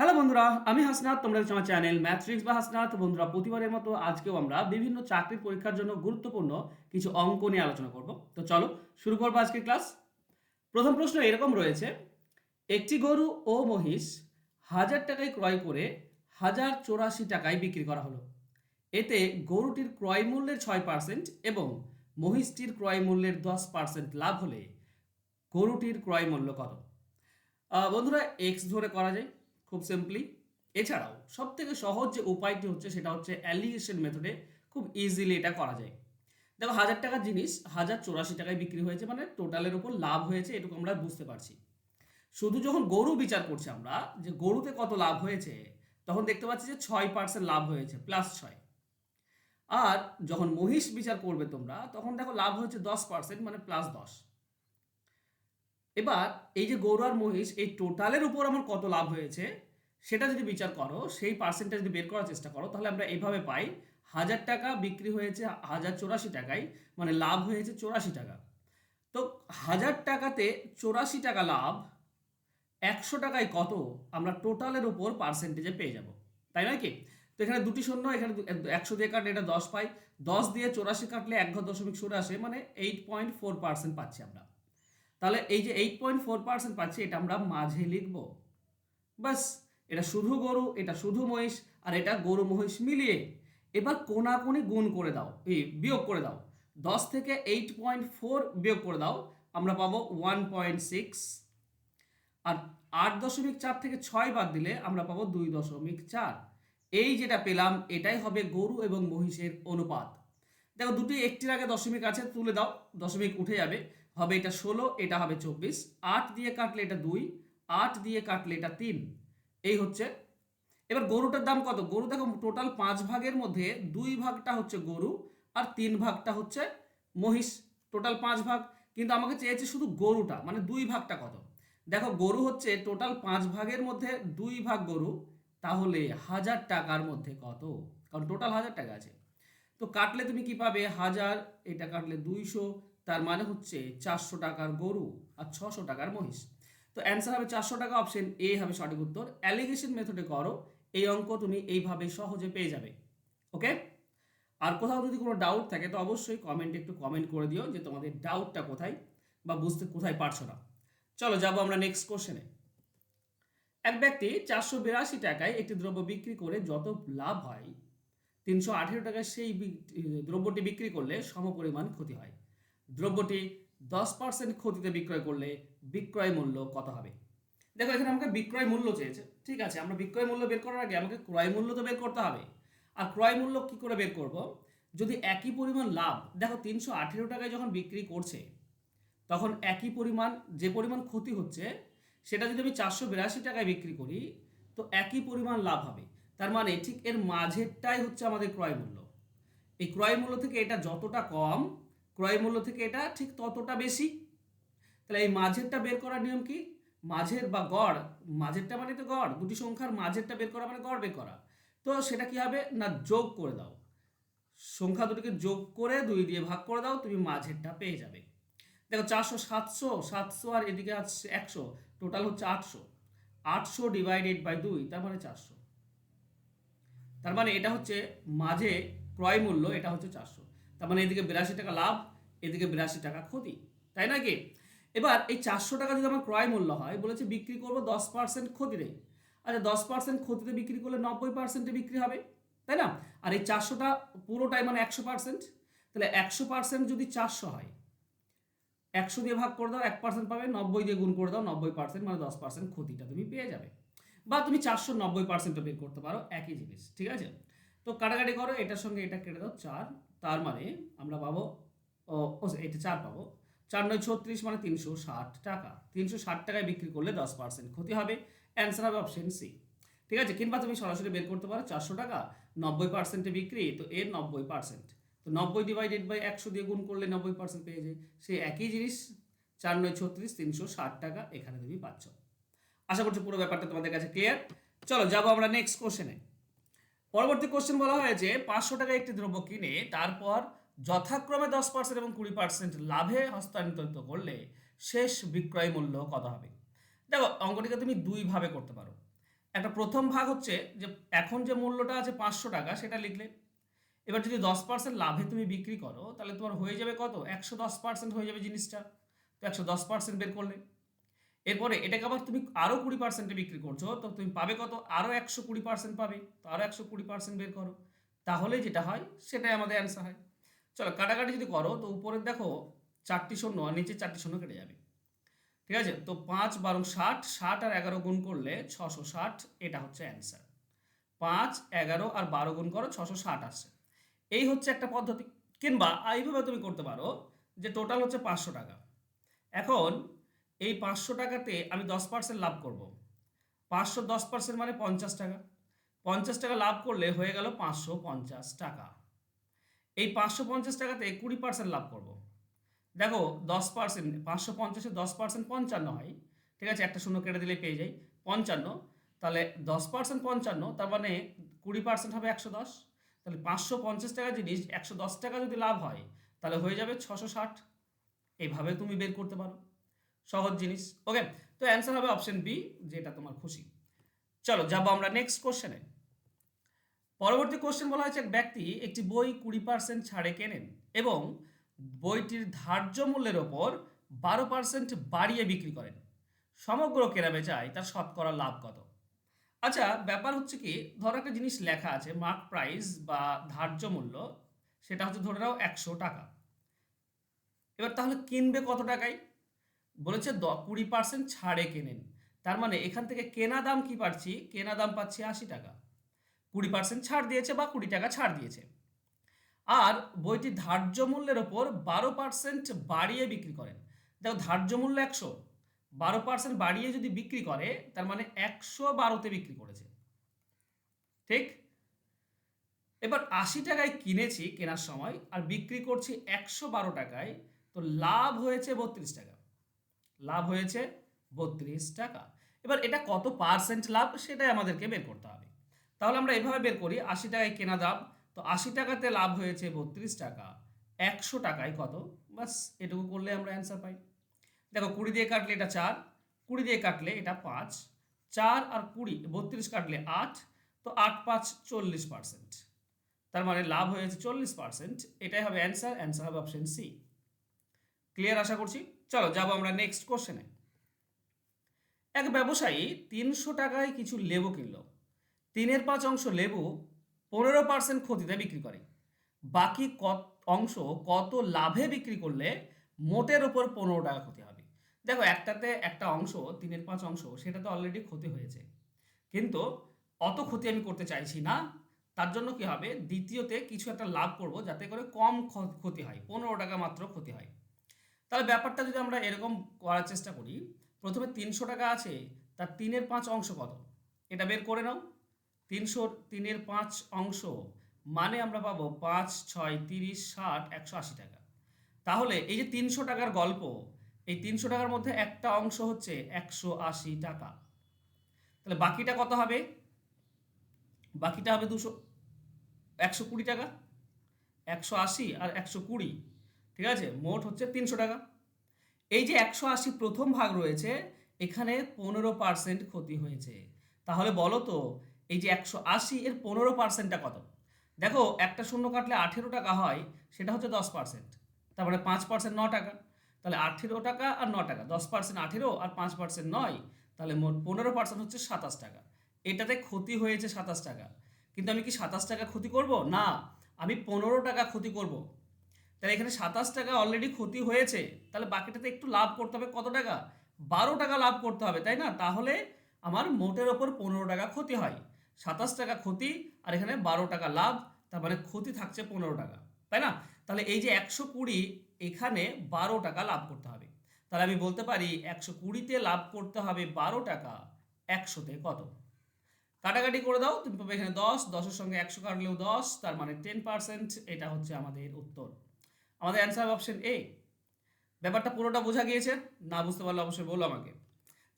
Hello বন্ধুরা, আমি হাসনাত। তোমরা হচ্ছে আমার চ্যানেল ম্যাথ্রিক্স বা হাসনাত। বন্ধুরা, প্রতিবারের মতো আজকেও আমরা বিভিন্ন চাকরির পরীক্ষার জন্য গুরুত্বপূর্ণ কিছু অঙ্ক নিয়ে আলোচনা করব। তো চলো শুরু করবো আজকের ক্লাস। প্রথম প্রশ্ন এরকম রয়েছে: একটি গরু ও মহিষ 1000 টাকায় ক্রয় করে 1084 টাকায় বিক্রি করা হলো। এতে গরুটির ক্রয় মূল্যের 6% এবং মহিষটির ক্রয় মূল্যের 10% লাভ হলে গরুটির ক্রয় মূল্য কত? বন্ধুরা, এক্স ধরে করা যায় খুব সিম্পলি। এছাড়াও সব থেকে সহজ যে উপায়টি হচ্ছে সেটা হচ্ছে অ্যালিগেশন মেথডে খুব ইজিলি এটা করা যায়। দেখো, 1000 টাকার জিনিস 1084 টাকায় বিক্রি হয়েছে, মানে টোটালের উপর লাভ হয়েছে, এটুকু আমরা বুঝতে পারছি। শুধু যখন গরু বিচার করছি আমরা যে গরুতে কত লাভ হয়েছে, তখন দেখতে পাচ্ছি যে 6% লাভ হয়েছে, +6। আর যখন মহিষ বিচার করবে তোমরা, তখন দেখো লাভ হয়েছে 10%, মানে +10। এবার এই যে গরু আর মহিষ এই টোটালের উপর আমার কত লাভ হয়েছে সেটা যদি বিচার করো, সেই পার্সেন্টেজ যদি বের করার চেষ্টা করো, তাহলে আমরা এইভাবে পাই: 1000 টাকা বিক্রি হয়েছে 1084 টাকায়, মানে লাভ হয়েছে 84 টাকা। তো 1000 টাকাতে 84 টাকা লাভ, 100 টাকায় কত আমরা টোটালের উপর পার্সেন্টেজে পেয়ে যাব, তাই নয় কি? তো এখানে দুটি শূন্য, এখানে 100 দিয়ে কাটলে এটা 10 পাই, 10 দিয়ে 84 কাটলে 1.0 সরে আসে, মানে 8.4% পাচ্ছি আমরা। তাহলে এই যে 8.4% পাচ্ছি, এটা আমরা মাঝে লিখব। বাস, এটা শুধু গরু, এটা শুধু মহিষ, আর এটা গরু মহিষ মিলিয়ে। এবার কোনাকুনি গুণ করে দাও, এই বিয়োগ করে দাও। 10 থেকে 8.4 বিয়োগ করে দাও, আমরা পাবো 1.6। আর 8.4 থেকে 6 বাদ দিলে আমরা পাবো 2.4। এই যেটা পেলাম এটাই হবে গরু এবং মহিষের অনুপাত। দেখো, দুটি একটির আগে দশমিক আছে, তুলে দাও, দশমিক উঠে যাবে, হবে এটা 16, এটা হবে 24। 8 দিয়ে কাটলে এটা 2, 8 দিয়ে কাটলে এটা 3। এই হচ্ছে। এবার গরুটার দাম কত? গরু দেখো, টোটাল 5 ভাগের মধ্যে 2 ভাগটা হচ্ছে গরু আর 3 ভাগটা হচ্ছে মহিষ। টোটাল 5 ভাগ, কিন্তু আমাকে চেয়েছে শুধু গরুটা, মানে 2 ভাগটা কত। দেখো, গরু হচ্ছে টোটাল 5 ভাগের মধ্যে 2 ভাগ গরু, তাহলে 1000 টাকার মধ্যে কত? কারণ টোটাল 1000 টাকা আছে। তো কাটলে তুমি কি পাবে? 1000, এটা কাটলে 200, তার মানে হচ্ছে 400 টাকার গরু আর 600 টাকার মহিষ। তো অ্যান্সার হবে 400 টাকা, অপশন এ হবে সঠিক উত্তর। অ্যালিগেশন মেথডে করো, এই অঙ্ক তুমি এইভাবে সহজে পেয়ে যাবে। ওকে? আর কোথাও যদি কোনো ডাউট থাকে তো অবশ্যই কমেন্টে একটু কমেন্ট করে দিও যে তোমাদের ডাউটটা কোথায় বা বুঝতে কোথায় পারছো না। চলো যাবো আমরা নেক্সট কোশ্চেনে। এক ব্যক্তি 482 টাকায় একটি দ্রব্য বিক্রি করে যত লাভ হয়, 318 টাকায় সেই দ্রব্যটি বিক্রি করলে সমপরিমাণ ক্ষতি হয়। দ্রব্যটি 10% ক্ষতিতে বিক্রয় করলে বিক্রয় মূল্য কত হবে? দেখো, এখানে আমাকে বিক্রয় মূল্য চেয়েছে। ঠিক আছে, আমরা বিক্রয় মূল্য বের করার আগে আমাকে ক্রয় মূল্য তো বের করতে হবে। আর ক্রয় মূল্য কি করে বের করব? যদি একই পরিমাণ লাভ, দেখো 318 টাকায় যখন বিক্রি করছে, তখন একই পরিমাণ, যে পরিমাণ ক্ষতি হচ্ছে সেটা যদি আমি 482 টাকায় বিক্রি করি, তো একই পরিমাণ লাভ হবে। তার মানে ঠিক এর মাঝেরটাই হচ্ছে আমাদের ক্রয় মূল্য। এই ক্রয় মূল্য থেকে এটা যতটা কম, ক্রয় মূল্য থেকে এটা ঠিক ততটা বেশি। তাহলে এই মাঝেরটা বের করার নিয়ম কি? মাঝের বা গড়, মাঝেরটা মানে তো গড়, দুটি সংখ্যার মাঝেরটা বের করা মানে গড় বের করা। তো সেটা কি হবে না, যোগ করে দাও, সংখ্যা দুটিকে যোগ করে 2 দিয়ে ভাগ করে দাও, তুমি মাঝেরটা পেয়ে যাবে। দেখো, 400, 700, 700 আর এদিকে আছে 100, টোটাল হচ্ছে 800। 800 ডিভাইডেড বাই 2, তার মানে 400। তার মানে এটা হচ্ছে মাঝে ক্রয় মূল্য, এটা হচ্ছে 400। তার মানে এদিকে 82 টাকা লাভ, এদিকে 82 টাকা ক্ষতি, তাই না কি? এবার এই 400 টাকা যদি আমার ক্রয় মূল্য হয়, বলেছে বিক্রি করবো 10% ক্ষতিতে। আচ্ছা, 10% ক্ষতিতে বিক্রি করলে 90%-এ বিক্রি হবে, তাই না? আর এই 400টা পুরোটাই মানে 100%। তাহলে 100% যদি 400 হয়, 100 দিয়ে ভাগ করে দাও, 1% পাবে, 90 দিয়ে গুণ করে দাও, 90%, মানে 10% ক্ষতিটা তুমি পেয়ে যাবে। বা তুমি 490%ও বের করতে পারো, একই জিনিস, ঠিক আছে? তো কাটাকাটি করো, এটার সঙ্গে এটা কেটে দাও, 4। তার মানে আমরা পাবো, এটা 4 পাবো। 4×9 = 36, মানে 360 টাকা। 360 টাকায় বিক্রি করলে 10% ক্ষতি হবে। অ্যান্সার হবে অপশন সি। ঠিক আছে? কিংবা তুমি সরাসরি বের করতে পারো, 400 টাকা 90%-এ বিক্রি, তো এর 90%, তো 90 ডিভাইডেড বাই 100 দিয়ে গুণ করলে 90% পেয়ে যায়। সেই একই জিনিস, 4×9 = 36, 360 টাকা এখানে তুমি পাচ্ছ। আশা করছি পুরো ব্যাপারটা তোমাদের কাছে ক্লিয়ার। চলো যাবো আমরা নেক্সট কোশ্চেনে। পরবর্তী কোশ্চেন বলা হয়েছে 500 টাকায় একটি দ্রব্য কিনে তারপর যথাক্রমে 10% এবং 20% লাভে হস্তান্তরিত করলে শেষ বিক্রয় মূল্য কত হবে? দেখো, অঙ্কটিকে তুমি দুই ভাবে করতে পারো। একটা প্রথম ভাগ হচ্ছে যে এখন যে মূল্যটা আছে 500 টাকা সেটা লিখলে, এবার যদি 10% লাভে তুমি বিক্রি করো তাহলে তোমার হয়ে যাবে কত, 110% হয়ে যাবে জিনিসটা। তো 110% বের করলে, এরপরে এটাকে আবার তুমি আরও 20%-এ বিক্রি করছো, তো তুমি পাবে কত, আরও 120% পাবে। তো আরও 120% বের করো, তাহলে যেটা হয় সেটাই আমাদের অ্যান্সার হয়। চলো কাটাকাটি যদি করো তো উপরে দেখো 4টি শূন্য আর নিচে 4টি শূন্য কেটে যাবে। ঠিক আছে, তো 5 12 60, 60 আর 11 গুণ করলে 660, এটা হচ্ছে অ্যান্সার। 5 11 আর 12 গুণ করো, 660 আসছে। এই হচ্ছে একটা পদ্ধতি। কিংবা এইভাবে তুমি করতে পারো যে টোটাল হচ্ছে 500 টাকা। এখন এই 500 টাকাতে আমি 10% লাভ করব। 510% মানে 50 টাকা। 50 টাকা লাভ করলে হয়ে গেল 550 টাকা। এই 550 টাকাতে 20% লাভ করব। দেখো 10%, 550-এ 10% 55 হয়। ঠিক আছে, একটা শূন্য কেটে দিলে পেয়ে যাই 55। তাহলে 10% 55, তার মানে 20% হবে 110। তাহলে 550 টাকা জিনিস 110 টাকা যদি লাভ হয় তাহলে হয়ে যাবে 660। এইভাবে তুমি বের করতে পারো, সহজ জিনিস। ওকে, তো অ্যান্সার হবে অপশন বি, যেটা তোমার খুশি। চলো যাবো আমরা নেক্সট কোশ্চেনে। পরবর্তী কোশ্চেন বলা হয়েছে, এক ব্যক্তি একটি বই 20% ছাড়ে কেনেন এবং বইটির ধার্য মূল্যের ওপর 12% বাড়িয়ে বিক্রি করেন। সমগ্র কেনাবেচায় তার শতকরা লাভ কত? আচ্ছা, ব্যাপার হচ্ছে কি, ধরো একটা জিনিস লেখা আছে মার্ক প্রাইস বা ধার্য মূল্য, সেটা হচ্ছে ধরে নাও 100 টাকা। এবার তাহলে কিনবে কত টাকায়? বলেছে 20% ছাড়ে কেনেন, তার মানে এখান থেকে কেনা দাম কি পাচ্ছি, কেনা দাম পাচ্ছি 80 টাকা। 20% ছাড় দিয়েছে বা 20 টাকা ছাড় দিয়েছে। আর বইটি ধার্য মূল্যের ওপর 12% বাড়িয়ে বিক্রি করেন। দেখো ধার্য মূল্য 100, 12% বাড়িয়ে যদি বিক্রি করে তার মানে 112-তে বিক্রি করেছে। ঠিক, এবার 80 টাকায় কিনেছি কেনার সময় আর বিক্রি করছি 112 টাকায়, তো লাভ হয়েছে 32 টাকা। লাভ হয়েছে 32 টাকা। এবার এটা কত পার্সেন্ট লাভ সেটাই আমাদেরকে বের করতে হবে। তাহলে আমরা এভাবে বের করি, 80 টাকায় কেনা দাম, তো 80 টাকাতে লাভ হয়েছে 32 টাকা, 100 টাকায় কত, বাস এটুকু করলে আমরা অ্যান্সার পাই। দেখো 20 দিয়ে কাটলে এটা 4, 20 দিয়ে কাটলে এটা 5, 4 আর 20, 32 কাটলে 8, তো 8 5 40%। তার মানে লাভ হয়েছে 40%, এটাই হবে অ্যান্সার। অ্যান্সার হবে অপশন সি। ক্লিয়ার আশা করছি। চলো যাবো আমরা নেক্সট কোশ্চেনে। এক ব্যবসায়ী 300 টাকায় কিছু লেবু কিনল। 3/5 অংশ লেবু 15% ক্ষতিতে বিক্রি করে। বাকি অংশ কত লাভে বিক্রি করলে মোটের ওপর 15 টাকা ক্ষতি হবে? দেখো একটাতে একটা অংশ 3/5 অংশ, সেটা তো অলরেডি ক্ষতি হয়েছে, কিন্তু অত ক্ষতি আমি করতে চাইছি না। তার জন্য কি হবে, দ্বিতীয়তে কিছু একটা লাভ করব যাতে করে কম ক্ষতি হয়, 15 টাকা মাত্র ক্ষতি হয়। তাহলে ব্যাপারটা যদি আমরা এরকম করার চেষ্টা করি, প্রথমে 300 টাকা আছে, তার 3/5 অংশ কত, এটা বের করে নাও। 3/5 মানে আমরা পাবো 5 6 30 60 180 টাকা। তাহলে এই যে 300 টাকার গল্প, এই 300 টাকার মধ্যে একটা অংশ হচ্ছে 180 টাকা। তাহলে বাকিটা কত হবে, বাকিটা হবে 120 টাকা। 180 আর 120, ঠিক আছে, মোট হচ্ছে 300 টাকা। এই যে 180 প্রথম ভাগ রয়েছে, এখানে 15% ক্ষতি হয়েছে। তাহলে বলো তো এই যে 180 এর 15%টা কত? দেখো একটা শূন্য কাটলে 18 টাকা হয়, সেটা হচ্ছে 10%। তার মানে 5% 9 টাকা। তাহলে 18 টাকা আর 9 টাকা, 10% 18 আর 5% 9, তাহলে মোট 15% হচ্ছে 27 টাকা। এটাতে ক্ষতি হয়েছে 27 টাকা, কিন্তু আমি কি 27 টাকা ক্ষতি করব না, আমি 15 টাকা ক্ষতি করব। তাহলে এখানে 27 টাকা অলরেডি ক্ষতি হয়েছে, তাহলে বাকিটাতে একটু লাভ করতে হবে, কত টাকা, 12 টাকা লাভ করতে হবে, তাই না? তাহলে আমার মোটের ওপর 15 টাকা ক্ষতি হয়। 27 টাকা ক্ষতি আর এখানে 12 টাকা লাভ, তার মানে ক্ষতি থাকছে 15 টাকা, তাই না? তাহলে এই যে 120, এখানে 12 টাকা লাভ করতে হবে। তাহলে আমি বলতে পারি 120-তে লাভ করতে হবে 12 টাকা, 100-তে কত? কাটাকাটি করে দাও, তুমি পাবে এখানে 10, 10-এর সঙ্গে 100 কাটলেও 10, তার মানে 10%। এটা হচ্ছে আমাদের উত্তর। আমাদের অ্যান্সার অপশন এ। ব্যাপারটা পুরোটা বোঝা গিয়েছে? না বুঝতে পারলে অবশ্যই বলো আমাকে।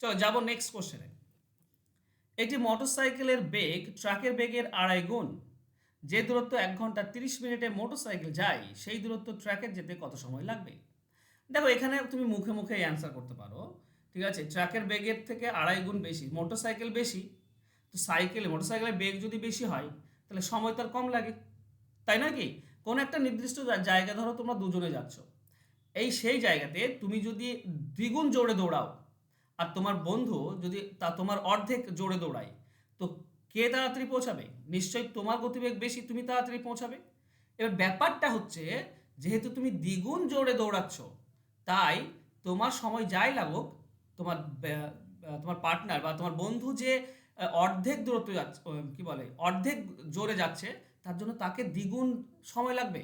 চলো যাবো নেক্সট কোশ্চেনে। একটি মোটরসাইকেলের বেগ ট্রাকের বেগের 2.5 গুণ। যে দূরত্ব 1 ঘন্টা 30 মিনিটে মোটরসাইকেল যায়, সেই দূরত্ব ট্রাকের যেতে কত সময় লাগবে? দেখো এখানে তুমি মুখে মুখে অ্যান্সার করতে পারো। ঠিক আছে, ট্রাকের বেগের থেকে 2.5 গুণ বেশি, মোটরসাইকেল বেশি, তো মোটরসাইকেলের বেগ যদি বেশি হয় তাহলে সময় তার কম লাগে, তাই নয় কি? কোনো একটা নির্দিষ্ট জায়গা ধরো তোমরা দুজনে যাচ্ছ, সেই জায়গাতে তুমি যদি দ্বিগুণ জোরে দৌড়াও আর তোমার বন্ধু যদি তোমার অর্ধেক জোরে দৌড়ায়, তো কে তাড়াতাড়ি পৌঁছাবে? নিশ্চয়ই তোমার গতিবেগ বেশি, তুমি তাড়াতাড়ি পৌঁছাবে। এবার ব্যাপারটা হচ্ছে, যেহেতু তুমি দ্বিগুণ জোরে দৌড়াচ্ছ, তাই তোমার সময় যাই লাগুক, তোমার তোমার পার্টনার বা তোমার বন্ধু যে অর্ধেক দূরত্ব যাচ্ছে, কি বলে, অর্ধেক জোরে যাচ্ছে, তার জন্য তাকে দ্বিগুণ সময় লাগবে,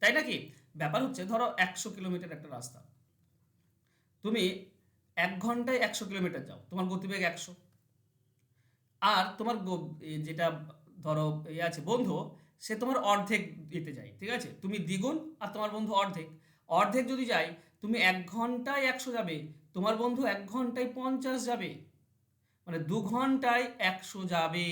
তাই নাকি? ব্যাপার হচ্ছে, ধরো 100 কিলোমিটার একটা রাস্তা, তুমি 1 ঘন্টায় 100 কিলোমিটার যাও, তোমার গতিবেগ 100, আর তোমার যেটা ধরো আছে বন্ধু, সে তোমার অর্ধেক দিতে যায়, ঠিক আছে? তুমি দ্বিগুণ আর তোমার বন্ধু অর্ধেক। অর্ধেক যদি যায়, তুমি 1 ঘন্টায় 100 যাবে, তোমার বন্ধু 1 ঘন্টায় 50 যাবে, মানে 2 ঘন্টায় 100 যাবে।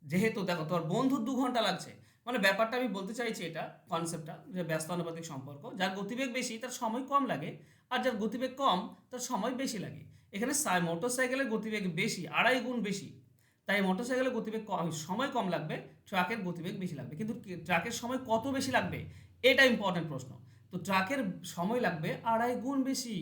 যেহেতু দেখো তোমার বন্ধুর 2 ঘন্টা লাগছে, মানে ব্যাপারটা আমি বলতে চাইছি, এটা কনসেপ্টটা যে ব্যস্ত আনুপাতিক সম্পর্ক, যার গতিবেগ বেশি তার সময় কম লাগে, আর যার গতিবেগ কম তার সময় বেশি লাগে। এখানে মোটরসাইকেলের গতিবেগ বেশি, 2.5 গুণ বেশি, তাই মোটরসাইকেলের গতিবেগ সময় কম লাগবে, ট্রাকের গতিবেগ বেশি লাগবে। কিন্তু ট্রাকের সময় কত বেশি লাগবে, এটা ইম্পর্টেন্ট প্রশ্ন। তো ট্রাকের সময় লাগবে 2.5 গুণ বেশি,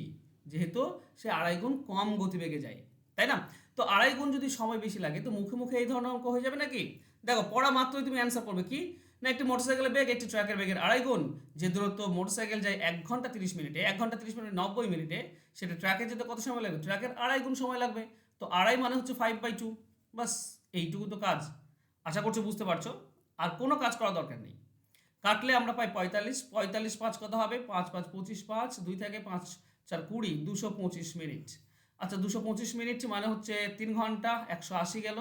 যেহেতু সে 2.5 গুণ কম গতিবেগে যায়, তাই না? তো 2.5 গুণ যদি সময় বেশি লাগে, তো মুখে মুখে এই ধরনের অঙ্ক হয়ে যাবে নাকি? দেখো, পড়া মাত্রই তুমি অ্যান্সার করবে কি না, একটি মোটরসাইকেলের বেগ একটি ট্রাকের বেগের 2.5 গুণ। যে দূরত্ব মোটরসাইকেল যায় 1 ঘন্টা 30 মিনিটে, 1 ঘন্টা 30 মিনিট 90 মিনিটে, সেটা ট্রাকে যেতে কত সময় লাগবে? ট্রাকের 2.5 গুণ সময় লাগবে। তো 2.5 মানে হচ্ছে 5/2, বাস এইটুকু তো কাজ। আশা করছি বুঝতে পারছো, আর কোনো কাজ করা দরকার নেই। কাটলে আমরা পাই 45, 45 5 কত হবে? 5 5 25, 5 2 থেকে 5 4 20, 225 মিনিট। আচ্ছা, 225 মিনিট মানে হচ্ছে 3 ঘন্টা 180 গেল,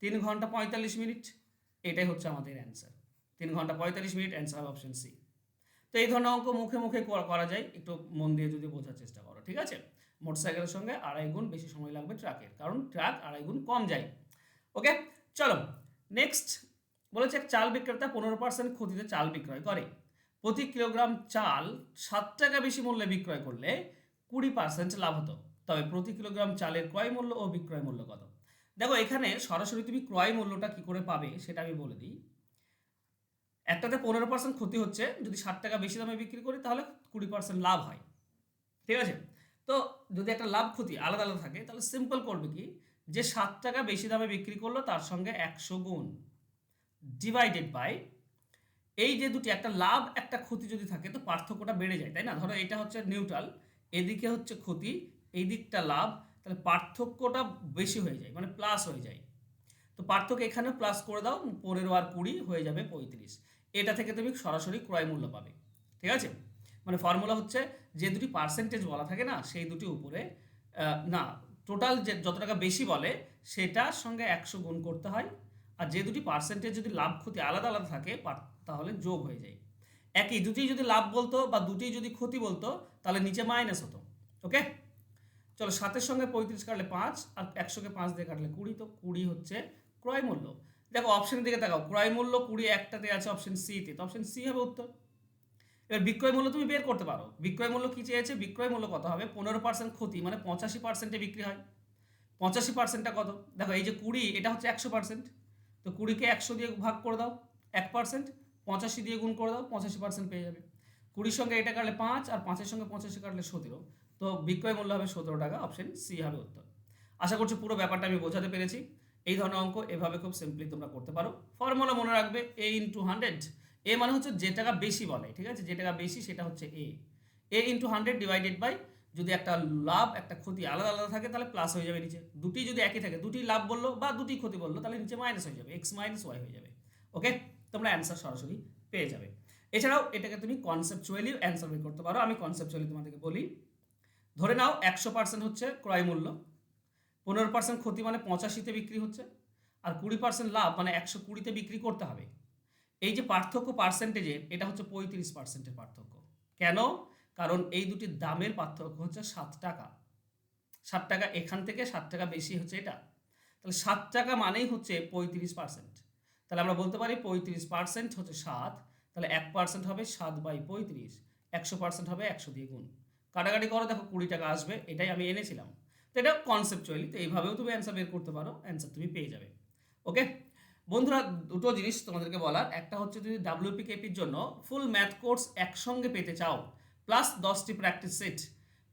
3 ঘন্টা 45 মিনিট, এটাই হচ্ছে আমাদের অ্যান্সার। 3 ঘন্টা 45 মিনিট, অ্যান্সার হবে অপশন সি। তো এই ধরনের অঙ্ক মুখে মুখে করা যায়, একটু মন দিয়ে যদি বোঝার চেষ্টা করো, ঠিক আছে? মোটরসাইকেলের সঙ্গে 2.5 গুণ বেশি সময় লাগবে ট্রাকের, কারণ ট্রাক 2.5 গুণ কম যায়। ওকে, চলো নেক্সট। বলেছে, এক চাল বিক্রেতা 15% ক্ষতিতে চাল বিক্রয় করে। প্রতি কিলোগ্রাম চাল 7 টাকা বেশি মূল্যে বিক্রয় করলে 20% লাভ হতো। তবে প্রতি কিলোগ্রাম চালের ক্রয় মূল্য ও বিক্রয় মূল্য কত? দেখো, এখানে সরাসরি তুমি ক্রয় মূল্যটা কি করে পাবে সেটা আমি বলে দিই। একটাতে 15% ক্ষতি হচ্ছে, যদি 7 টাকা বেশি দামে বিক্রি করি তাহলে 20% লাভ হয়, ঠিক আছে? তো যদি একটা লাভ ক্ষতি আলাদা আলাদা থাকে, তাহলে সিম্পল করবে কি, যে 7 টাকা বেশি দামে বিক্রি করলো তার সঙ্গে 100 গুণ, ডিভাইডেড বাই এই যে দুটি, একটা লাভ একটা ক্ষতি যদি থাকে, তো পার্থক্যটা বেড়ে যায়, তাই না? ধরো এটা হচ্ছে নিউট্রাল, এদিকে হচ্ছে ক্ষতি, এই দিকটা লাভ, তাহলে পার্থক্যটা বেশি হয়ে যায়, মানে প্লাস হয়ে যায়। তো পার্থক্য এখানে প্লাস করে দাও, 15 আর 20 হয়ে যাবে 35। এটা থেকে তুমি সরাসরি ক্রয় মূল্য পাবে, ঠিক আছে? মানে ফর্মুলা হচ্ছে, যে দুটি পার্সেন্টেজ বলা থাকে না, সেই দুটি উপরে না, টোটাল যে যত টাকা বেশি বলে সেটার সঙ্গে 100 গুণ করতে হয়, আর যে দুটি পার্সেন্টেজ যদি লাভ ক্ষতি আলাদা আলাদা থাকে তাহলে যোগ হয়ে যায়। একই দুটি যদি লাভ বলতো বা দুটি যদি ক্ষতি বলতো, তাহলে নিচে মাইনাস হতো। ওকে, চলো, 7-এর সঙ্গে 35 কাটলে 5, আর 100-কে 5 দিয়ে কাটলে 20, তো 20 হচ্ছে ক্রয় মূল্য। দেখো অপশনের দিকে তাকাও, ক্রয় মূল্য 20 একটাতে আছে অপশন সি তে, তো অপশন সি হবে উত্তর। এবার বিক্রয় মূল্য তুমি বের করতে পারো। বিক্রয় মূল্য কি চেয়েছে? বিক্রয় মূল্য কত হবে? 15% ক্ষতি মানে 85%-এ বিক্রি হয়। 85%টা কত? দেখো, এই যে 20, এটা হচ্ছে 100%, তো 20-কে 100 দিয়ে ভাগ করে দাও, 1%, 85 দিয়ে গুণ করে দাও, 85% পেয়ে যাবে। 20-র সঙ্গে এটা কাটলে 5, আর 5-এর সঙ্গে 85 কাটলে 17, তো বিক্রয় মূল্য হবে 17 টাকা, অপশন সি হবে উত্তর। আশা করছি পুরো ব্যাপারটা আমি বোঝাতে পেরেছি। এই ধরনের অঙ্ক এভাবে খুব সিম্পলি তোমরা করতে পারো। ফর্মুলা মনে রাখবে, এ ইন্টু 100। এ মানে হচ্ছে যে টাকা বেশি বলে, ঠিক আছে? যে টাকা বেশি সেটা হচ্ছে এ ইন্টু 100 ডিভাইডেড বাই, যদি একটা লাভ একটা ক্ষতি আলাদা আলাদা থাকে তাহলে প্লাস হয়ে যাবে নিচে, দুটি যদি একই থাকে, দুটি লাভ বললো বা দুটি ক্ষতি বললো, তাহলে নিচে মাইনাস হয়ে যাবে, এক্স মাইনাস ওয়াই হয়ে যাবে। ওকে, তোমরা অ্যান্সার সরাসরি পেয়ে যাবে। এছাড়াও এটাকে তুমি কনসেপচুয়ালি অ্যান্সার বের করতে পারো। আমি কনসেপচুয়ালি তোমাদেরকে বলি। ধরে নাও 100% হচ্ছে ক্রয় মূল্য, 15% ক্ষতি মানে 85-তে বিক্রি হচ্ছে, আর 20% লাভ মানে 120-তে বিক্রি করতে হবে। এই যে পার্থক্য পার্সেন্টেজের, এটা হচ্ছে 35%-এর পার্থক্য। কেন? কারণ এই দুটির দামের পার্থক্য হচ্ছে 7 টাকা। 7 টাকা এখান থেকে 7 টাকা বেশি হচ্ছে এটা, তাহলে 7 টাকা মানেই হচ্ছে 35%। তাহলে আমরা বলতে পারি 35% হচ্ছে 7, তাহলে 1% হবে 7/35, 100% হবে 100 দিয়ে গুণ। কাটাকাটি করো, দেখো 20 টাকা আসবে, এটাই আমি এনেছিলাম। তো এটা কনসেপচুয়ালি, তো এইভাবেও তুমি অ্যান্সার বের করতে পারো, অ্যান্সার তুমি পেয়ে যাবে। ওকে বন্ধুরা, দুটো জিনিস তোমাদেরকে বলার, একটা হচ্ছে তুমি ডাব্লিউপিকেপির জন্য ফুল ম্যাথ কোর্স একসঙ্গে পেতে চাও প্লাস 10টি প্র্যাকটিস সেট,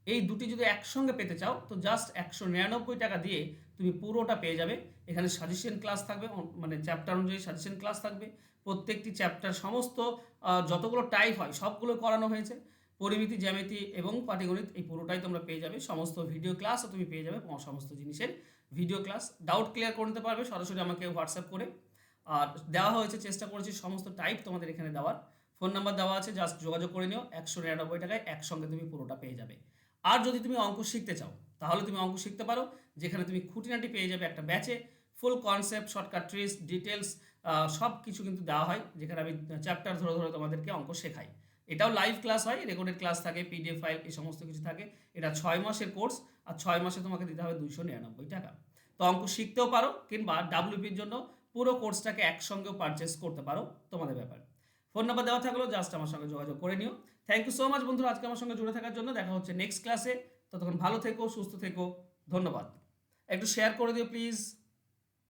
এই দুটি যদি একসঙ্গে পেতে চাও তো জাস্ট 199 টাকা দিয়ে তুমি পুরোটা পেয়ে যাবে। এখানে সাজেশন ক্লাস থাকবে, মানে চ্যাপ্টার অনুযায়ী সাজেশন ক্লাস থাকবে, প্রত্যেকটি চ্যাপ্টার সমস্ত যতগুলো টাইপ হয় সবগুলো করানো হয়েছে, পরিমিতি, জ্যামিতি এবং পাটিগণিত এই পুরোটাই তোমরা পেয়ে যাবে। সমস্ত ভিডিও ক্লাসও তুমি পেয়ে যাবে, সমস্ত জিনিসের ভিডিও ক্লাস। ডাউট ক্লিয়ার করে নিতে পারবে সরাসরি আমাকে হোয়াটসঅ্যাপ করে। আর দেওয়া হয়েছে, চেষ্টা করেছি সমস্ত টাইপ তোমাদের এখানে দেওয়ার, ফোন নাম্বার দেওয়া আছে, জাস্ট যোগাযোগ করে নিও। 199 টাকায় একসঙ্গে তুমি পুরোটা পেয়ে যাবে। আর যদি তুমি অঙ্ক শিখতে চাও তাহলে তুমি অঙ্ক শিখতে পারো, যেখানে তুমি খুঁটিনাটি পেয়ে যাবে একটা ব্যাচে, ফুল কনসেপ্ট, শর্টকাট ট্রিক্স, ডিটেলস সব কিছু কিন্তু দেওয়া হয়, যেখানে আমি চ্যাপ্টার ধরে ধরে তোমাদেরকে অঙ্ক শেখাই। এটাও লাইভ ক্লাস হয়, রেকর্ডেড ক্লাস থাকে, পিডিএফ ফাইল, এই সমস্ত কিছু থাকে। এটা 6 মাসের কোর্স, আর 6 মাসে তোমাকে দিতে হবে 299 টাকা। তো অঙ্ক শিখতেও পারো, কিংবা ডাব্লিউপির জন্য পুরো কোর্সটাকে একসঙ্গেও পারচেস করতে পারো, তোমাদের ব্যাপার। ফোন নাম্বার দেওয়া থাকলো, জাস্ট আমার সঙ্গে যোগাযোগ করে নিও। থ্যাংক ইউ সো মাচ বন্ধুরা আজকে আমার সঙ্গে জুড়ে থাকার জন্য। দেখা হচ্ছে নেক্সট ক্লাসে, ততক্ষণ ভালো থেকো, সুস্থ থেকো, ধন্যবাদ। একটু শেয়ার করে দিও প্লিজ।